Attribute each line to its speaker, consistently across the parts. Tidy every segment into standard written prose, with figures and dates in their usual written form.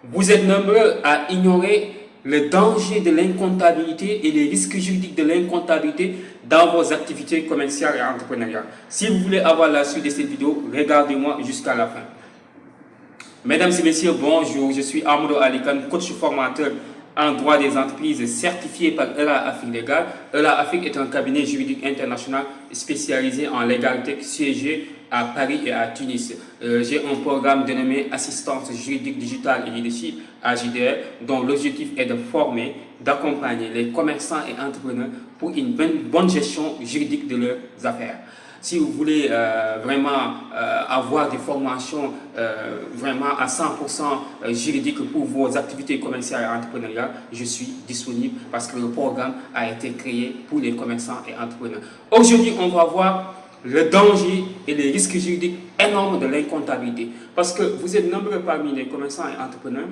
Speaker 1: Vous êtes nombreux à ignorer le danger de l'incomptabilité et les risques juridiques de l'incomptabilité dans vos activités commerciales et entrepreneuriales. Si vous voulez avoir la suite de cette vidéo, regardez-moi jusqu'à la fin. Mesdames et messieurs, bonjour. Je suis Amadou Alikan, coach formateur en droit des entreprises certifié par ELA Afrique Légal. ELA Afrique est un cabinet juridique international spécialisé en légalité siégé à Paris et à Tunis. J'ai un programme dénommé Assistance juridique digitale et leadership AJDR, dont l'objectif est de former, d'accompagner les commerçants et entrepreneurs pour une bonne gestion juridique de leurs affaires. Si vous voulez vraiment avoir des formations vraiment à 100% juridiques pour vos activités commerciales et entrepreneuriales, je suis disponible parce que le programme a été créé pour les commerçants et entrepreneurs. Aujourd'hui, on va voir le danger et les risques juridiques énormes de l'incomptabilité. Parce que vous êtes nombreux parmi les commerçants et entrepreneurs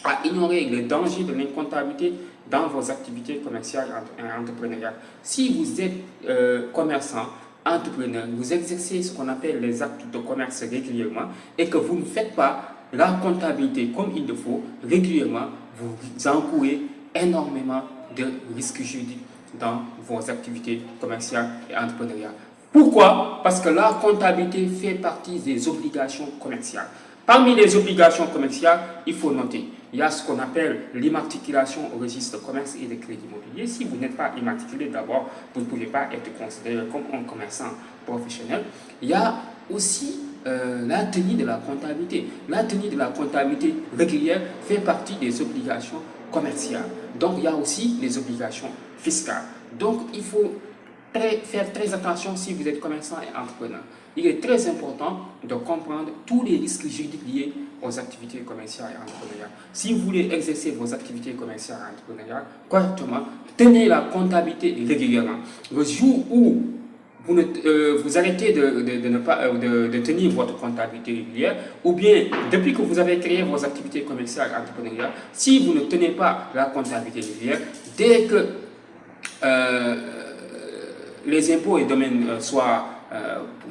Speaker 1: à ignorer les dangers de l'incomptabilité dans vos activités commerciales et entrepreneuriales. Si vous êtes commerçant, entrepreneur, vous exercez ce qu'on appelle les actes de commerce régulièrement et que vous ne faites pas la comptabilité comme il le faut régulièrement, vous encourez énormément de risques juridiques dans vos activités commerciales et entrepreneuriales. Pourquoi? Parce que la comptabilité fait partie des obligations commerciales. Parmi les obligations commerciales, il faut noter, il y a ce qu'on appelle l'immatriculation au registre de commerce et de crédit immobilier. Si vous n'êtes pas immatriculé, d'abord, vous ne pouvez pas être considéré comme un commerçant professionnel. Il y a aussi la tenue de la comptabilité. La tenue de la comptabilité régulière fait partie des obligations commerciales. Donc, il y a aussi les obligations fiscales. Donc, il faut faire très attention si vous êtes commerçant et entrepreneur. Il est très important de comprendre tous les risques juridiques liés aux activités commerciales et entrepreneuriales. Si vous voulez exercer vos activités commerciales et entrepreneuriales correctement, tenez la comptabilité régulièrement. Le jour où vous arrêtez de tenir votre comptabilité régulière, ou bien depuis que vous avez créé vos activités commerciales et entrepreneuriales, si vous ne tenez pas la comptabilité régulière, dès que les impôts et domaines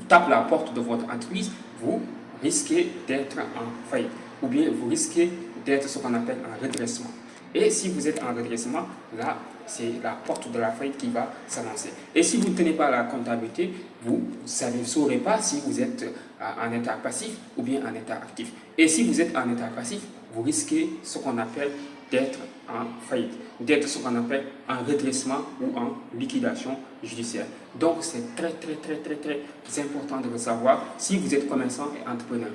Speaker 1: tapent la porte de votre entreprise, vous risquez d'être en faillite ou bien vous risquez d'être ce qu'on appelle un redressement. Et si vous êtes en redressement, là, c'est la porte de la faillite qui va s'annoncer. Et si vous ne tenez pas la comptabilité, vous ne saurez pas si vous êtes en état passif ou bien en état actif. Et si vous êtes en état passif, vous risquez ce qu'on appelle d'être en faillite, d'être ce qu'on appelle en redressement ou en liquidation judiciaire. Donc c'est très important de le savoir si vous êtes commerçant et entrepreneur.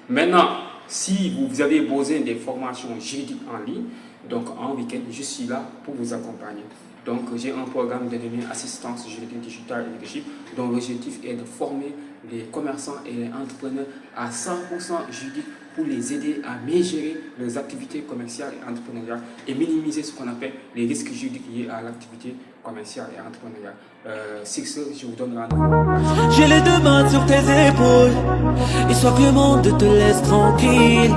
Speaker 1: Maintenant, si vous avez besoin des formations juridiques en ligne, donc en week-end, je suis là pour vous accompagner. Donc j'ai un programme dénommé Assistance juridique digitale et leadership dont l'objectif est de former les commerçants et les entrepreneurs à 100% juridique pour les aider à mieux gérer leurs activités commerciales et entrepreneuriales et minimiser ce qu'on appelle les risques juridiques liés à l'activité commerciale et entrepreneuriale. C'est ce, je vous donne rendez-vous.
Speaker 2: J'ai les deux mains sur tes épaules, histoire que le monde te laisse tranquille.